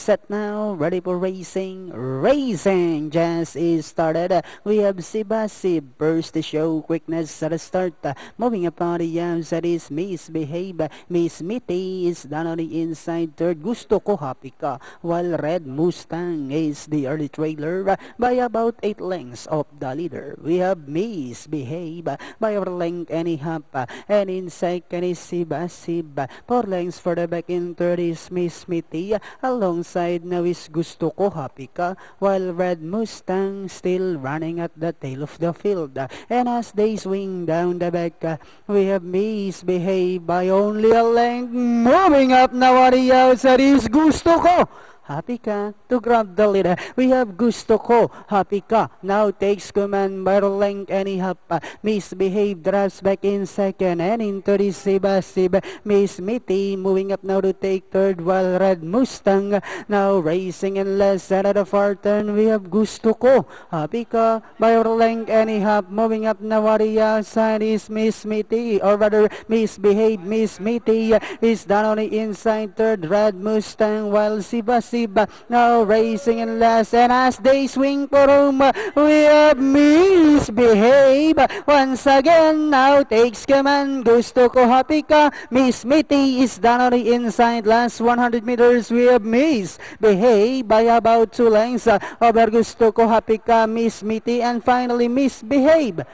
set now, ready for racing. Racing just is started. We have Sibasi burst the show, quickness at the start. Moving up on the outside is Misbehave. Miss Mitty is down on the inside third. Gusto ko happy ka. While Red Mustang is the early trailer by about 8 lengths of the leader. We have Misbehave by over length and a half. And in second is Sibasi. 4 lengths for the back in third is Miss Mitty. Alongside now is Gusto ko happy ka. While Red Mustang still running at the tail of the field. And as they swing down the back, we have Misbehave by only a length. Moving up now on the outside is Gusto ko happy ka to grab the lead. We have Gusto ko happy ka now takes command by the length and a half. Misbehave drops back in second and in third is Sibasib. Miss Mitty moving up now to take third while Red Mustang now racing in last side of the far turn. We have Gusto ko happy ka by the length and a half. Moving up now on the outside is Miss Mitty, or rather Misbehave. Miss Mitty is down on the inside third. Red Mustang while Sibasib now racing in last, and as they swing for home, we have Misbehave once again now takes command. Gusto ko happy ka. Miss Mitty is down on the inside. Last 100 meters we have Misbehave by about 2 lengths over Gusto ko happy ka, Miss Mitty, and finally Misbehave.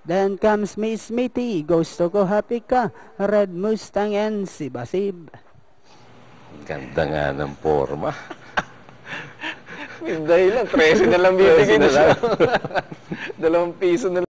Then comes Miss Mitty, Gusto ko happy ka, Red Mustang, and Sibasib. Ganda nga ng forma. May dahilan, 13 na lang bibigay na siya. 2 piso na lang.